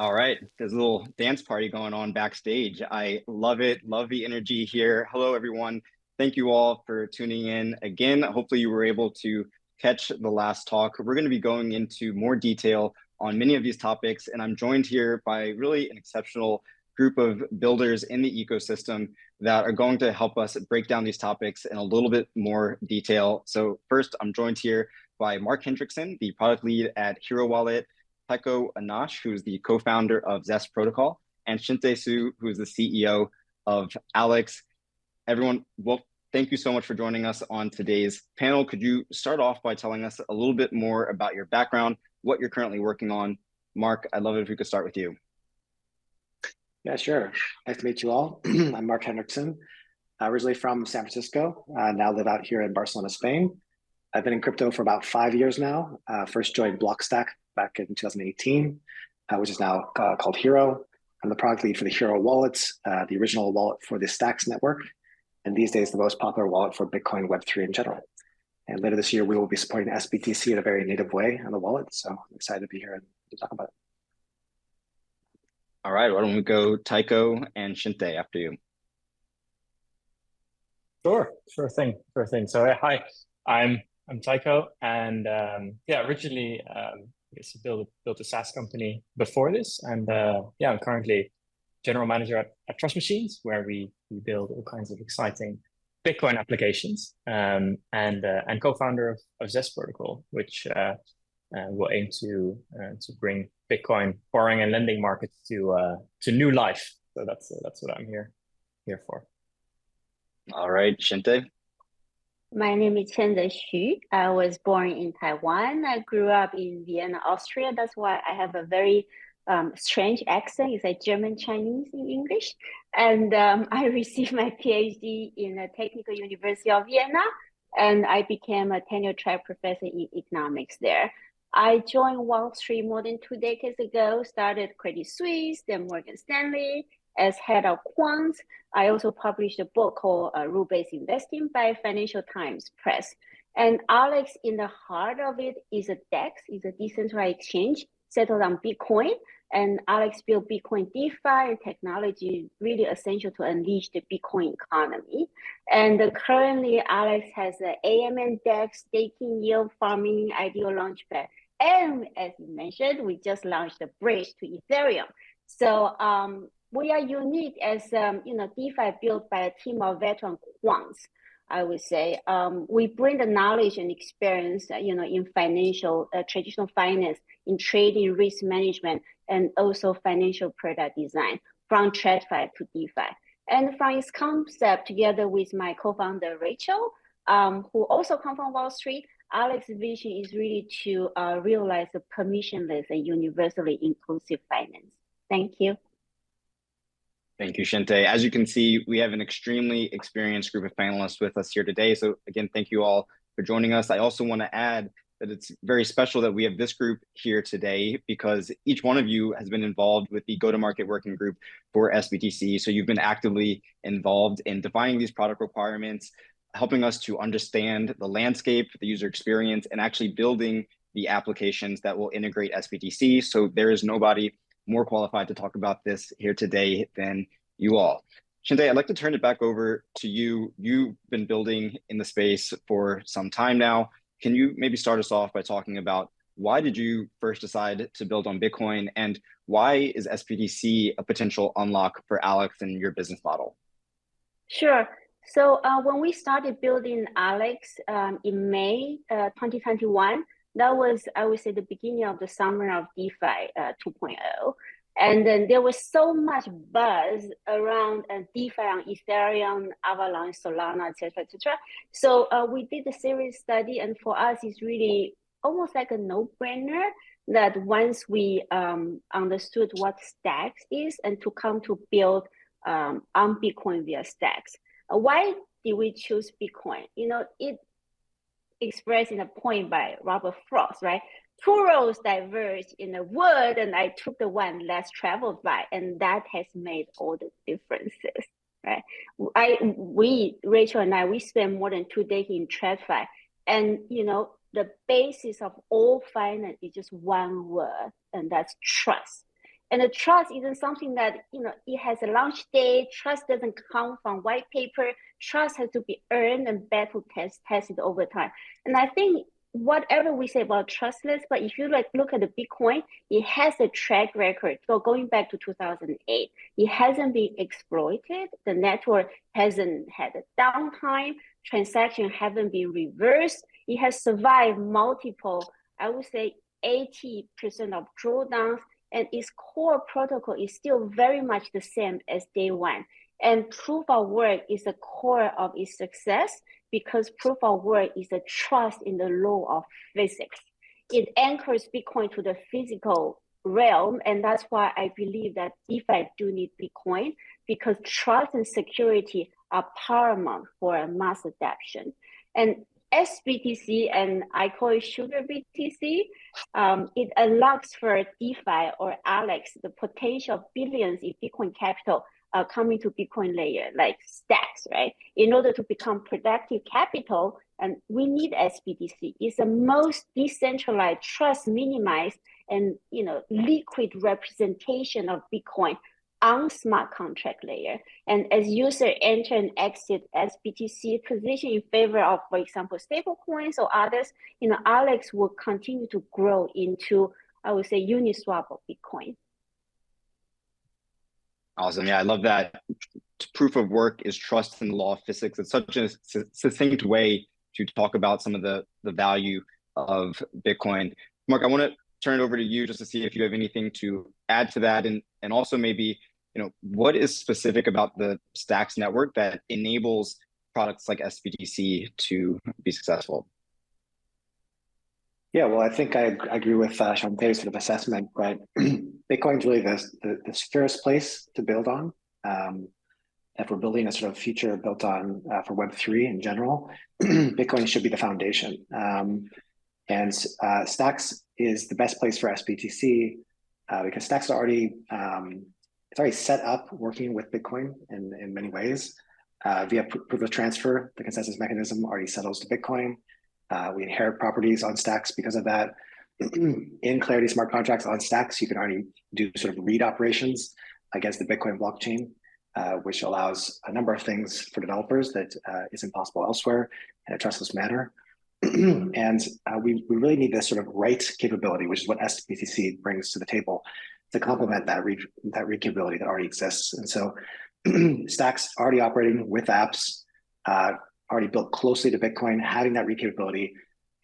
All right, there's a little dance party going on backstage. I love it. Love the energy here. Hello, everyone. Thank you all for tuning in again. Hopefully, you were able to catch the last talk. We're going to be going into more detail on many of these topics, and I'm joined here by really an exceptional group of builders in the ecosystem that are going to help us break down these topics in a little bit more detail. So first, I'm joined here by Mark Hendrickson, the product lead at Hero Wallet, Tycho Anash, who's the co-founder of Zest Protocol, and Shinte Su, who is the CEO of Alex. Everyone, well, thank you so much for joining us on today's panel. Could you start off by telling us a little bit more about your background, what you're currently working on? Mark, I'd love it if we could start with you. Yeah, sure. Nice to meet you all. I'm Mark Hendrickson, originally from San Francisco, now live out here in Barcelona, Spain. I've been in crypto for about 5 years now. First joined Blockstack back in 2018, which is now called Hero. I'm the product lead for the Hero wallets, the original wallet for the Stacks network, and these days the most popular wallet for Bitcoin Web3 in general. And later this year, we will be supporting sBTC in a very native way on the wallet. So I'm excited to be here and to talk about it. All right, why don't we go Tycho and Shinte after you? Sure thing. So hi, I'm Tycho, and originally I guess built a SaaS company before this, and I'm currently general manager at Trust Machines, where we build all kinds of exciting Bitcoin applications, and co-founder of Zest Protocol, which will aim to bring Bitcoin borrowing and lending markets to new life. So that's what I'm here for. All right, Shinte. My name is Chen Xu. I was born in Taiwan. I grew up in Vienna, Austria. That's why I have a very strange accent. It's like German Chinese in English. And I received my PhD in the Technical University of Vienna, and I became a tenure-track professor in economics there. I joined Wall Street more than 2 decades ago, started Credit Suisse, then Morgan Stanley as head of quants. I also published a book called Rule-Based Investing by Financial Times Press. And Alex, in the heart of it, is a DEX, is a decentralized exchange settled on Bitcoin. And Alex built Bitcoin DeFi and technology really essential to unleash the Bitcoin economy. And currently, Alex has an AMN DEX, staking yield farming, ideal launchpad. And as you mentioned, we just launched a bridge to Ethereum. So we are unique as DeFi built by a team of veteran quants. I would say we bring the knowledge and experience, in financial, traditional finance, in trading, risk management, and also financial product design from TradFi to DeFi. And from its concept, together with my co-founder Rachel, who also come from Wall Street, Alex's vision is really to realize a permissionless and universally inclusive finance. Thank you. Thank you, Shinte. As you can see, we have an extremely experienced group of panelists with us here today. So again, thank you all for joining us. I also want to add that it's very special that we have this group here today because each one of you has been involved with the go-to-market working group for sBTC. So you've been actively involved in defining these product requirements, helping us to understand the landscape, the user experience, and actually building the applications that will integrate sBTC. So there is nobody more qualified to talk about this here today than you all. Shinte, I'd like to turn it back over to you. You've been building in the space for some time now. Can you maybe start us off by talking about why did you first decide to build on Bitcoin, and why is sBTC a potential unlock for Alex and your business model? Sure. So when we started building Alex in May 2021, that was, I would say, the beginning of the summer of DeFi 2.0. And then there was so much buzz around DeFi on Ethereum, Avalanche, Solana, et cetera. So we did a series study, and for us, it's really almost like a no-brainer that once we understood what Stacks is and to come to build on Bitcoin via Stacks. Why did we choose Bitcoin? It expressed in a point by Robert Frost, right? Two roads diverge in the wood, and I took the one less traveled by, and that has made all the differences, right? Rachel and I, we spent more than 2 decades in TradFi, and the basis of all finance is just one word, and that's trust. And the trust isn't something that, it has a launch date. Trust doesn't come from white paper. Trust has to be earned and battle tested over time. And I think whatever we say about trustless, but if you look at the Bitcoin, it has a track record. So going back to 2008, it hasn't been exploited. The network hasn't had a downtime. Transactions haven't been reversed. It has survived multiple, I would say 80% of drawdowns, and its core protocol is still very much the same as day one. And proof of work is the core of its success because proof of work is a trust in the law of physics. It anchors Bitcoin to the physical realm, and that's why I believe that DeFi do need Bitcoin, because trust and security are paramount for a mass adoption. And sBTC, and I call it Sugar BTC, it unlocks for DeFi or Alex the potential of billions in Bitcoin capital coming to Bitcoin layer, like stacks, right? In order to become productive capital, and we need sBTC. It's the most decentralized, trust minimized, and liquid representation of Bitcoin on smart contract layer. And as user enter and exit sBTC position in favor of, for example, stable coins or others, Alex will continue to grow into, I would say, Uniswap of Bitcoin. Awesome. Yeah, I love that. Proof of work is trust in the law of physics. It's such a succinct way to talk about some of the value of Bitcoin. Mark, I want to turn it over to you just to see if you have anything to add to that, and also maybe what is specific about the Stacks network that enables products like sBTC to be successful? Yeah, well, I think I agree with Shantae's sort of assessment, right? Bitcoin's really the fairest place to build on. If we're building a sort of future built on for Web3 in general, Bitcoin should be the foundation. And Stacks is the best place for sBTC because Stacks are already it's already set up working with Bitcoin in many ways. Via proof of transfer, the consensus mechanism already settles to Bitcoin. We inherit properties on Stacks because of that. In Clarity smart contracts on Stacks, you can already do sort of read operations against the Bitcoin blockchain, which allows a number of things for developers that isn't possible elsewhere in a trustless manner. And we really need this sort of write capability, which is what sBTC brings to the table to complement that read capability that already exists. And so Stacks already operating with apps, already built closely to Bitcoin, having that read capability.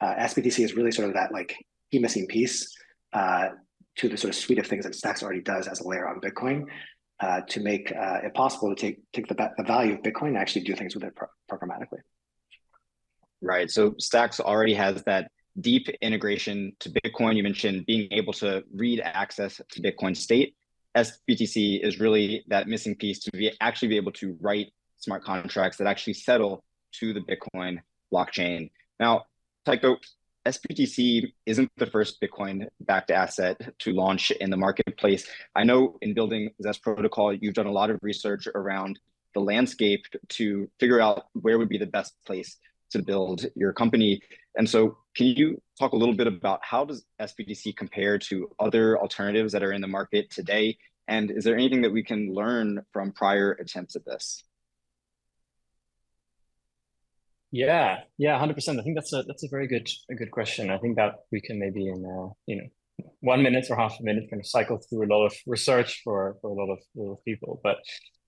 sBTC is really sort of that like key missing piece to the sort of suite of things that Stacks already does as a layer on Bitcoin to make it possible to take the value of Bitcoin and actually do things with it programmatically. Right. So Stacks already has that deep integration to Bitcoin. You mentioned being able to read access to Bitcoin state. sBTC is really that missing piece to actually be able to write smart contracts that actually settle to the Bitcoin blockchain. Now, Tycho, sBTC isn't the first Bitcoin-backed asset to launch in the marketplace. I know in building Zest Protocol, you've done a lot of research around the landscape to figure out where would be the best place to build your company. And so can you talk a little bit about how does sBTC compare to other alternatives that are in the market today? And is there anything that we can learn from prior attempts at this? Yeah, 100%. I think that's a very good question. I think that we can maybe in 1 minute or half a minute kind of cycle through a lot of research for a lot of people. But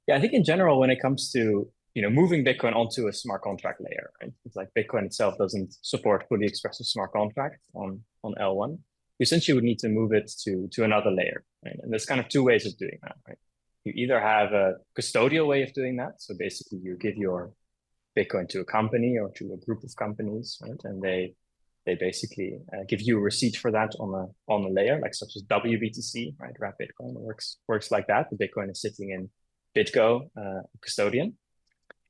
yeah, I think in general, when it comes to moving Bitcoin onto a smart contract layer, right? It's like Bitcoin itself doesn't support fully expressive smart contracts on L1. You essentially would need to move it to another layer, right? And there's kind of two ways of doing that, right? You either have a custodial way of doing that, so basically you give your Bitcoin to a company or to a group of companies, right? And they basically give you a receipt for that on a layer, like such as WBTC, right? Wrap Bitcoin works like that. The Bitcoin is sitting in BitGo custodian.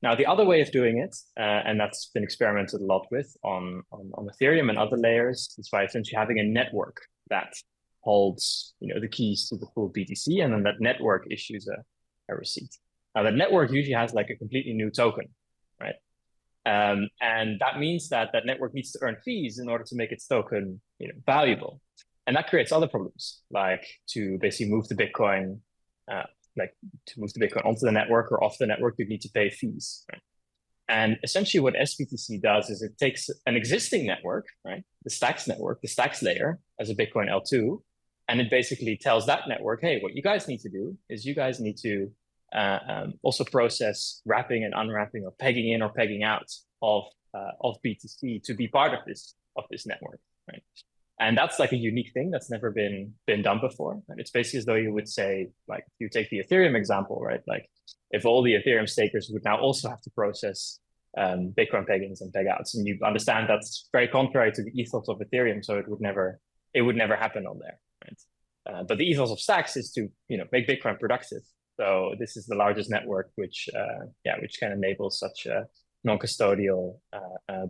Now, the other way of doing it, and that's been experimented a lot with on Ethereum and other layers, is by essentially having a network that holds the keys to the full BTC, and then that network issues a receipt. Now, the network usually has like a completely new token, right? And that means that network needs to earn fees in order to make its token valuable. And that creates other problems, like to basically move the Bitcoin, onto the network or off the network, you need to pay fees, right? And essentially what sBTC does is it takes an existing network, right? The Stacks network, the Stacks layer as a Bitcoin L2, and it basically tells that network, hey, what you guys need to do is you guys need to also process wrapping and unwrapping or pegging in or pegging out of BTC to be part of this network, right? And that's like a unique thing that's never been done before. And it's basically as though you would say, like, you take the Ethereum example, right? Like, if all the Ethereum stakers would now also have to process Bitcoin peg-ins and peg-outs, and you understand that's very contrary to the ethos of Ethereum, so it would never happen on there, right? But the ethos of Stacks is to make Bitcoin productive. So this is the largest network which can enable such a non-custodial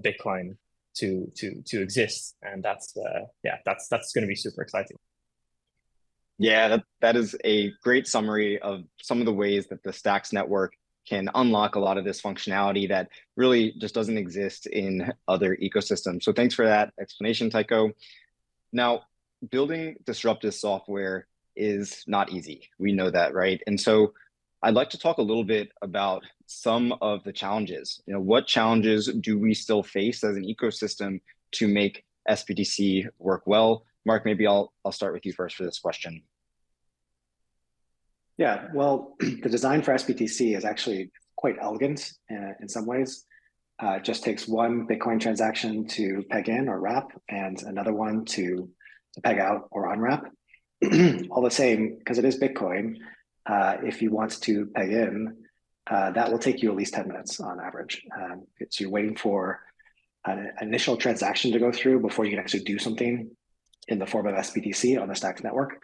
Bitcoin to exist, and that's going to be super exciting. Yeah, that is a great summary of some of the ways that the Stacks network can unlock a lot of this functionality that really just doesn't exist in other ecosystems. So thanks for that explanation, Tycho. Now, building disruptive software is not easy. We know that, right? And so I'd like to talk a little bit about some of the challenges. What challenges do we still face as an ecosystem to make sBTC work well? Mark, maybe I'll start with you first for this question. Yeah, well, the design for sBTC is actually quite elegant in some ways. It just takes one Bitcoin transaction to peg in or wrap and another one to peg out or unwrap. All the same, because it is Bitcoin, if you want to peg in, that will take you at least 10 minutes on average. So you're waiting for an initial transaction to go through before you can actually do something in the form of sBTC on the Stacks network.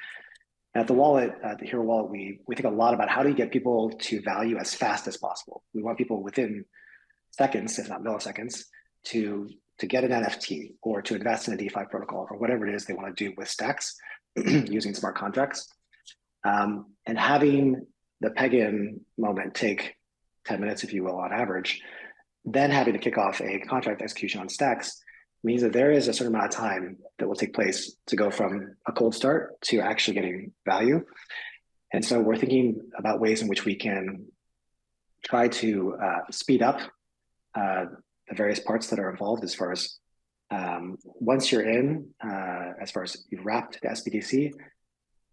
At the wallet, the Hero Wallet, we think a lot about how do you get people to value as fast as possible. We want people within seconds, if not milliseconds, to get an NFT or to invest in a DeFi protocol or whatever it is they want to do with Stacks using smart contracts. And having the peg-in moment take 10 minutes, if you will, on average, then having to kick off a contract execution on Stacks means that there is a certain amount of time that will take place to go from a cold start to actually getting value. And so we're thinking about ways in which we can try to speed up the various parts that are involved as far as once you're in, as far as you've wrapped the sBTC,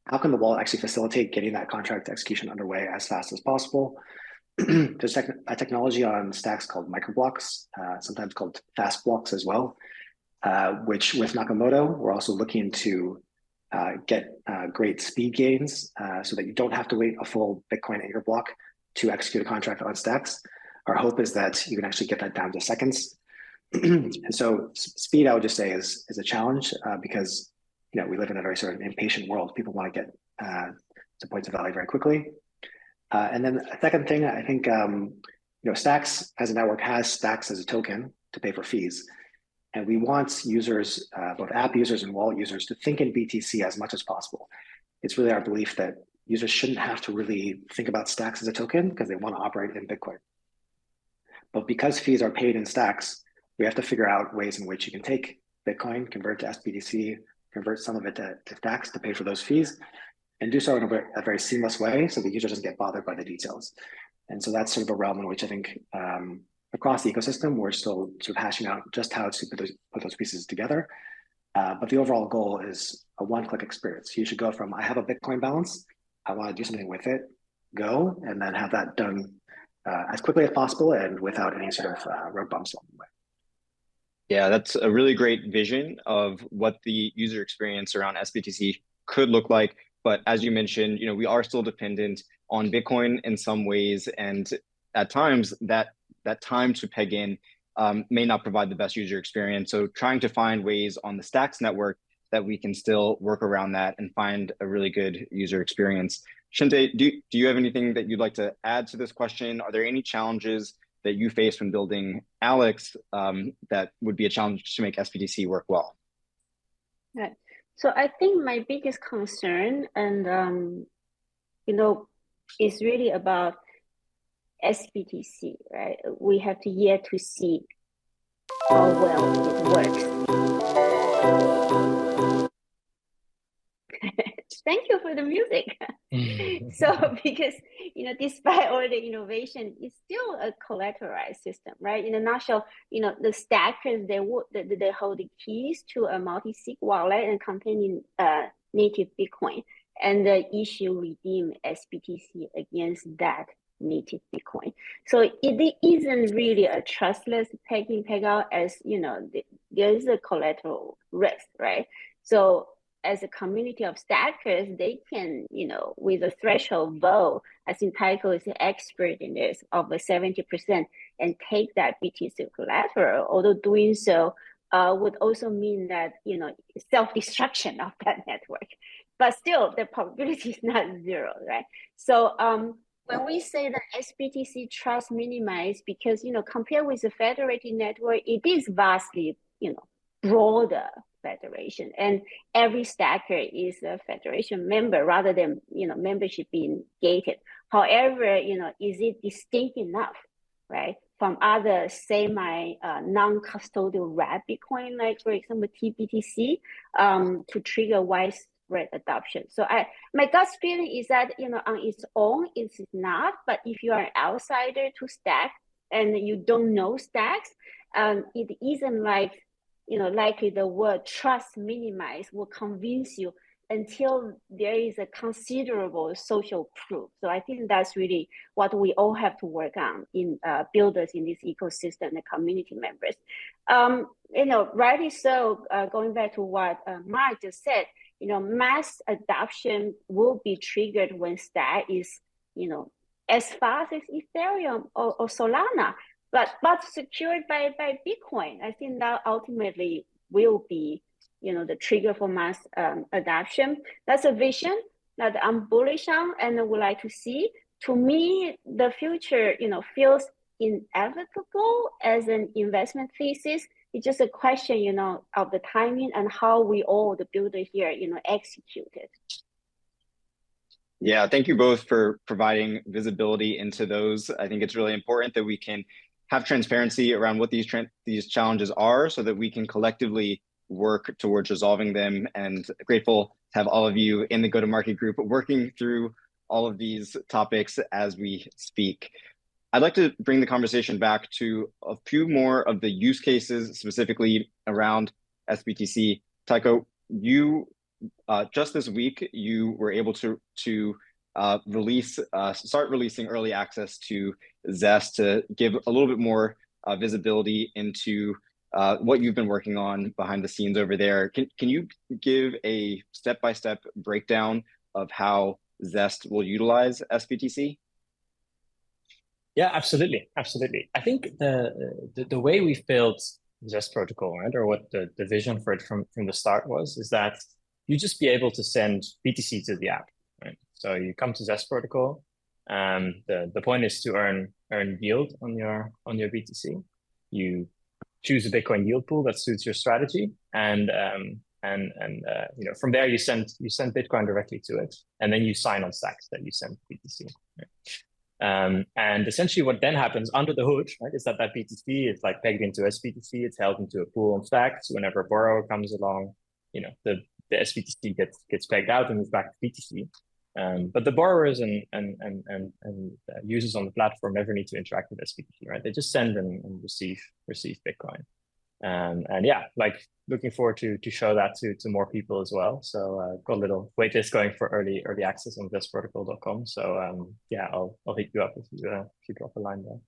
how can the wallet actually facilitate getting that contract execution underway as fast as possible? There's a technology on Stacks called microblocks, sometimes called fast blocks as well, which with Nakamoto, we're also looking to get great speed gains so that you don't have to wait a full Bitcoin anchor block to execute a contract on Stacks. Our hope is that you can actually get that down to seconds. And so speed, I would just say, is a challenge because we live in a very sort of impatient world. People want to get to points of value very quickly. And then a second thing, I think, Stacks as a network has Stacks as a token to pay for fees. And we want users, both app users and wallet users, to think in BTC as much as possible. It's really our belief that users shouldn't have to really think about Stacks as a token because they want to operate in Bitcoin. But because fees are paid in Stacks, we have to figure out ways in which you can take Bitcoin, convert to sBTC, convert some of it to Stacks to pay for those fees, and do so in a very seamless way so the user doesn't get bothered by the details. And so that's sort of a realm in which I think across the ecosystem, we're still sort of hashing out just how to put those pieces together. But the overall goal is a one-click experience. You should go from, I have a Bitcoin balance, I want to do something with it, go, and then have that done as quickly as possible and without any sort of road bumps along the way. Yeah, that's a really great vision of what the user experience around sBTC could look like. But as you mentioned, we are still dependent on Bitcoin in some ways, and at times that time to peg in may not provide the best user experience. So trying to find ways on the Stacks network that we can still work around that and find a really good user experience. Shinte, do you have anything that you'd like to add to this question? Are there any challenges that you face when building Alex that would be a challenge to make sBTC work well? Right. So I think my biggest concern and is really about sBTC, right? We have to yet to see how well it works. Thank you for the music. So because, despite all the innovation, it's still a collateralized system, right? In a nutshell, the stackers, they hold the keys to a multi-sig wallet and containing native Bitcoin, and issue redeem sBTC against that native Bitcoin. So it isn't really a trustless peg-in, peg-out, as there is a collateral risk, right? So as a community of stackers, they can, with a threshold vote, I think Tycho is an expert in this, of a 70%, and take that BTC collateral, although doing so would also mean that, self-destruction of that network. But still, the probability is not zero, right? So when we say that sBTC trust minimized, because, compared with the federated network, it is vastly, broader federation, and every stacker is a federation member rather than membership being gated. However, is it distinct enough, right, from other semi non-custodial wrap Bitcoin, like for example TBTC, to trigger widespread adoption? So my gut feeling is that on its own it's not, but if you are an outsider to stack and you don't know stacks, it isn't like likely the word trust minimize will convince you until there is a considerable social proof. So I think that's really what we all have to work on in builders in this ecosystem and community members. Rightly so, going back to what Mark just said, mass adoption will be triggered when stack is, as fast as Ethereum or Solana, but secured by Bitcoin. I think that ultimately will be, the trigger for mass adoption. That's a vision that I'm bullish on and would like to see. To me, the future, feels inevitable as an investment thesis. It's just a question, of the timing and how we all, the builder here, execute it. Yeah, thank you both for providing visibility into those. I think it's really important that we can have transparency around what these challenges are so that we can collectively work towards resolving them, and grateful to have all of you in the go-to-market group working through all of these topics as we speak. I'd like to bring the conversation back to a few more of the use cases specifically around sBTC. Tycho, you just this week, you were able to start releasing early access to Zest to give a little bit more visibility into what you've been working on behind the scenes over there. Can you give a step-by-step breakdown of how Zest will utilize sBTC? Yeah, absolutely. I think the way we've built Zest protocol, right, or what the vision for it from the start was, is that you just be able to send BTC to the app, right? So you come to Zest protocol. The point is to earn yield on your BTC. You choose a Bitcoin yield pool that suits your strategy, and from there you send Bitcoin directly to it, and then you sign on stacks that you send BTC. Right? And essentially, what then happens under the hood, right, is that BTC is like pegged into sBTC. It's held into a pool on stacks. Whenever a borrower comes along, the sBTC gets pegged out and moves back to BTC. But the borrowers and users on the platform never need to interact with sBTC, right? They just send and receive Bitcoin. And yeah, like looking forward to show that to more people as well. So got a little waitlist going for early access on zestprotocol.com. So yeah, I'll hit you up if you drop a line there.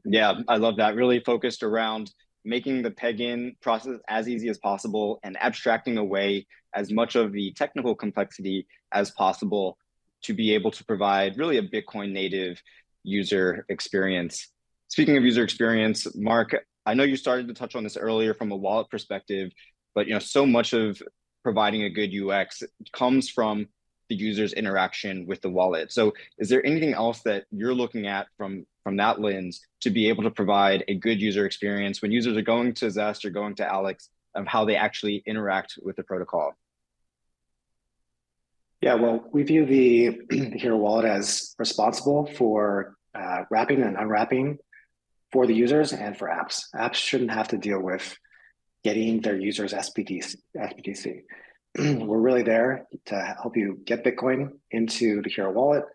Yeah, I love that. Really focused around making the peg-in process as easy as possible and abstracting away as much of the technical complexity as possible to be able to provide really a Bitcoin native user experience. Speaking of user experience, Mark, I know you started to touch on this earlier from a wallet perspective, but so much of providing a good UX comes from the user's interaction with the wallet. So is there anything else that you're looking at from that lens to be able to provide a good user experience when users are going to Zest or going to Alex, of how they actually interact with the protocol? Yeah, well, we view the Hero wallet as responsible for wrapping and unwrapping for the users and for apps. Apps shouldn't have to deal with getting their users sBTC. We're really there to help you get Bitcoin into the Hero wallet,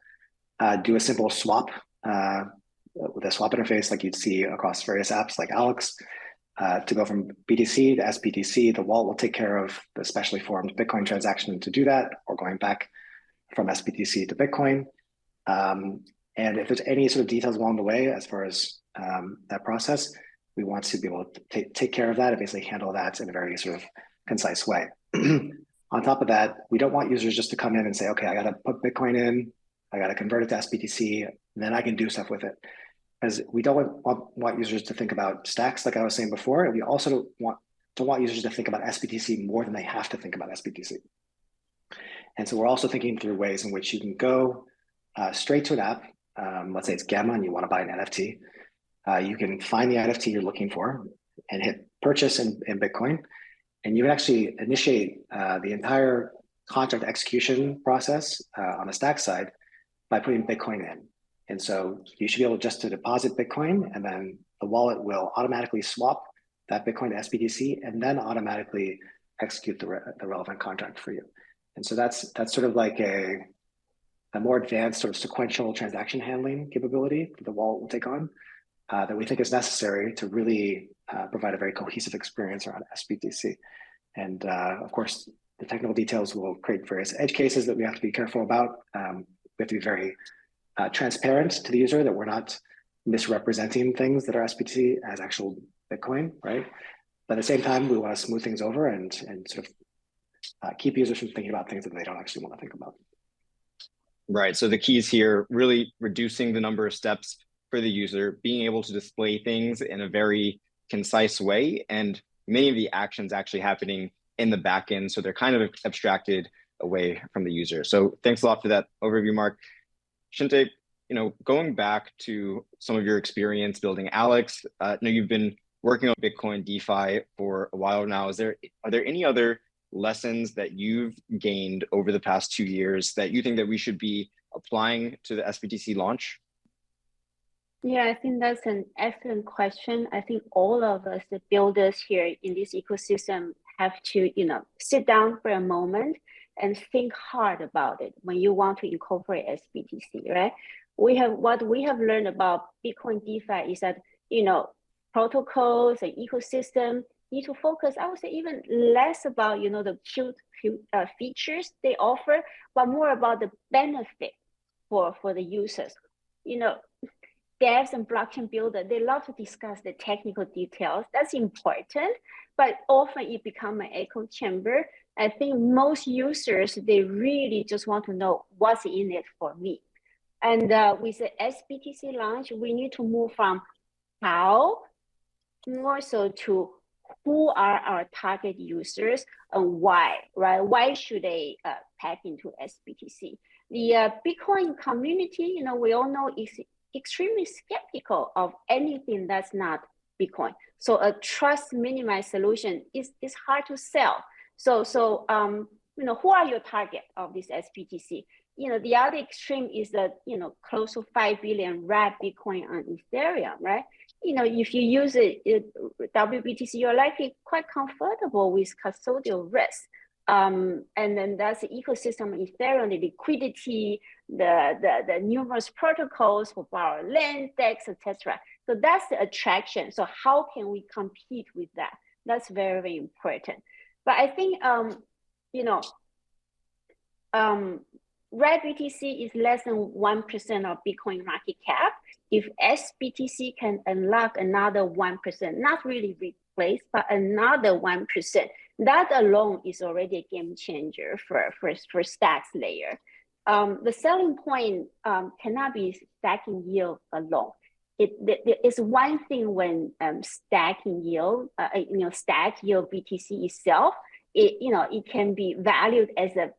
do a simple swap with a swap interface like you'd see across various apps like Alex. To go from BTC to sBTC, the wallet will take care of the specially formed Bitcoin transaction to do that, or going back from sBTC to Bitcoin. And if there's any sort of details along the way as far as that process, we want to be able to take care of that and basically handle that in a very sort of concise way. On top of that, we don't want users just to come in and say, okay, I got to put Bitcoin in, I got to convert it to sBTC, and then I can do stuff with it. As we don't want users to think about stacks, like I was saying before, and we also don't want users to think about sBTC more than they have to think about sBTC. And so we're also thinking through ways in which you can go straight to an app. Let's say it's Gamma and you want to buy an NFT. You can find the NFT you're looking for and hit purchase in Bitcoin. And you can actually initiate the entire contract execution process on a stack side by putting Bitcoin in. And so you should be able just to deposit Bitcoin, and then the wallet will automatically swap that Bitcoin to sBTC and then automatically execute the relevant contract for you. And so that's sort of like a more advanced sort of sequential transaction handling capability that the wallet will take on that we think is necessary to really provide a very cohesive experience around sBTC. And of course, the technical details will create various edge cases that we have to be careful about. We have to be very transparent to the user that we're not misrepresenting things that are sBTC as actual Bitcoin, right? But at the same time, we want to smooth things over and sort of keep users from thinking about things that they don't actually want to think about. Right. So the keys here, really reducing the number of steps for the user, being able to display things in a very concise way, and many of the actions actually happening in the back end. So they're kind of abstracted away from the user. So thanks a lot for that overview, Mark. Shinte, going back to some of your experience building Alex, I know you've been working on Bitcoin DeFi for a while now. Are there any other lessons that you've gained over the past 2 years that you think that we should be applying to the sBTC launch? Yeah, I think that's an excellent question. I think all of us, the builders here in this ecosystem, have to, sit down for a moment and think hard about it when you want to incorporate sBTC, right? What we have learned about Bitcoin DeFi is that, protocols and ecosystem need to focus, I would say, even less about, the cute features they offer, but more about the benefit for the users. Devs and blockchain builders, they love to discuss the technical details. That's important, but often it becomes an echo chamber. I think most users, they really just want to know what's in it for me. And with the sBTC launch, we need to move from how more so to who are our target users and why, right? Why should they pack into sBTC? The Bitcoin community, we all know is extremely skeptical of anything that's not Bitcoin. So a trust minimized solution is hard to sell. So who are your target of this sBTC? The other extreme is that, close to 5 billion wrapped Bitcoin on Ethereum, right? If you use it, WBTC, you're likely quite comfortable with custodial risk. And then that's the ecosystem of Ethereum, the liquidity, the numerous protocols for borrow land, DEX, etc. So that's the attraction. So how can we compete with that? That's very, very important. But I think, Red BTC is less than 1% of Bitcoin market cap. If sBTC can unlock another 1%, not really replace, but another 1%, that alone is already a game changer for stacks layer. The selling point cannot be stacking yield alone. It's one thing when stacking yield, stack yield BTC itself, it can be valued as a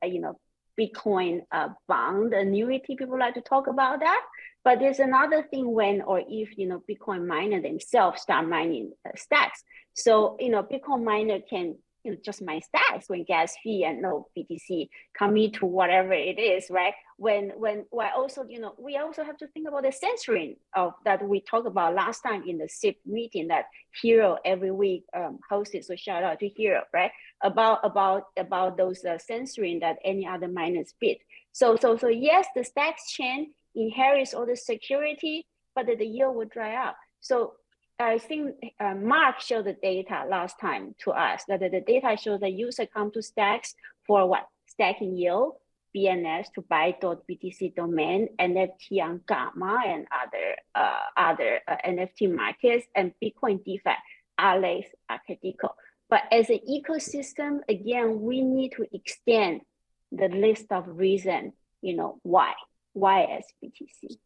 Bitcoin bond annuity. People like to talk about that. But there's another thing when or if Bitcoin miner themselves start mining stacks. So Bitcoin miner can just my stacks when gas fee and no BTC commit to whatever it is, right? When also, we also have to think about the censoring of that we talked about last time in the SIP meeting that Hero every week hosted. So shout out to Hero, right? About those censoring that any other miners bid. So yes, the stacks chain inherits all the security, but the yield will dry up. So I think Mark showed the data last time to us that the data shows that user come to stacks for what? Stacking yield, BNS to buy .btc domain, NFT on Gamma and other NFT markets, and Bitcoin DeFi are less critical. But as an ecosystem, again, we need to extend the list of reasons, why sBTC.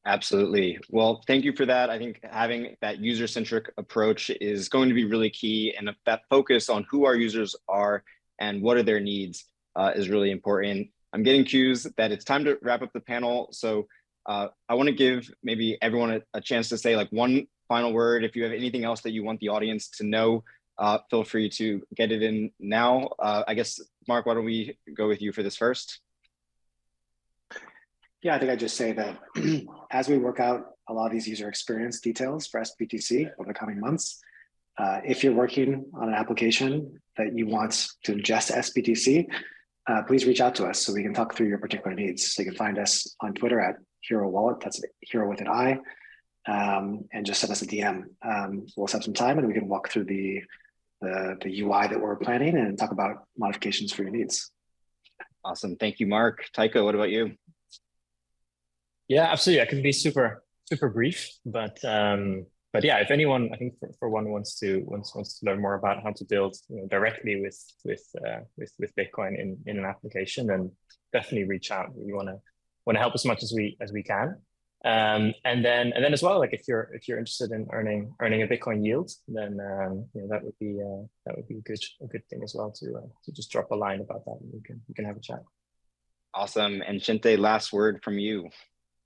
Absolutely. Well, thank you for that. I think having that user-centric approach is going to be really key, and that focus on who our users are and what are their needs is really important. I'm getting cues that it's time to wrap up the panel. So I want to give maybe everyone a chance to say like one final word. If you have anything else that you want the audience to know, feel free to get it in now. I guess, Mark, why don't we go with you for this first? Yeah, I think I just say that as we work out a lot of these user experience details for sBTC over the coming months, if you're working on an application that you want to ingest sBTC, please reach out to us so we can talk through your particular needs. So you can find us on Twitter at Hero Wallet, that's Hero with an I, and just send us a DM. We'll set some time and we can walk through the UI that we're planning and talk about modifications for your needs. Awesome. Thank you, Mark. Tycho, what about you? Yeah, absolutely. I can be super brief, but yeah, if anyone, I think for one wants to learn more about how to build directly with Bitcoin in an application, then definitely reach out. We want to help as much as we can. And then as well, like if you're interested in earning a Bitcoin yield, then that would be a good thing as well to just drop a line about that, and we can have a chat. Awesome. And Shinte, last word from you.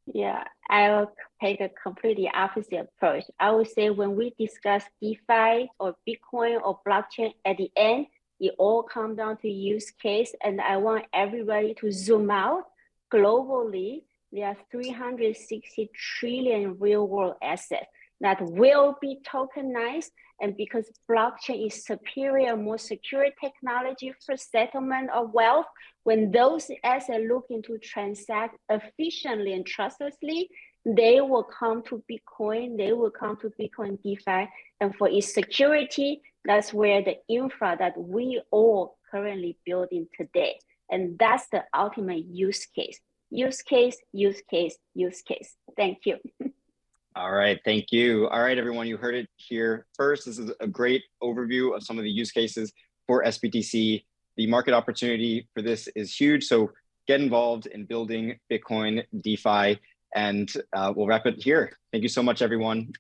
Yeah, I will take a completely opposite approach. I would say when we discuss DeFi or Bitcoin or blockchain, at the end, it all comes down to use case. And I want everybody to zoom out globally. There are 360 trillion real world assets that will be tokenized. And because blockchain is superior, more secure technology for settlement of wealth, when those assets looking to transact efficiently and trustlessly, they will come to Bitcoin, they will come to Bitcoin DeFi. And for its security, that's where the infra that we all currently building today. And that's the ultimate use case. Use case, use case, use case. Thank you. All right, thank you. All right, everyone, you heard it here first. This is a great overview of some of the use cases for sBTC. The market opportunity for this is huge, so get involved in building Bitcoin DeFi, and we'll wrap it here. Thank you so much, everyone.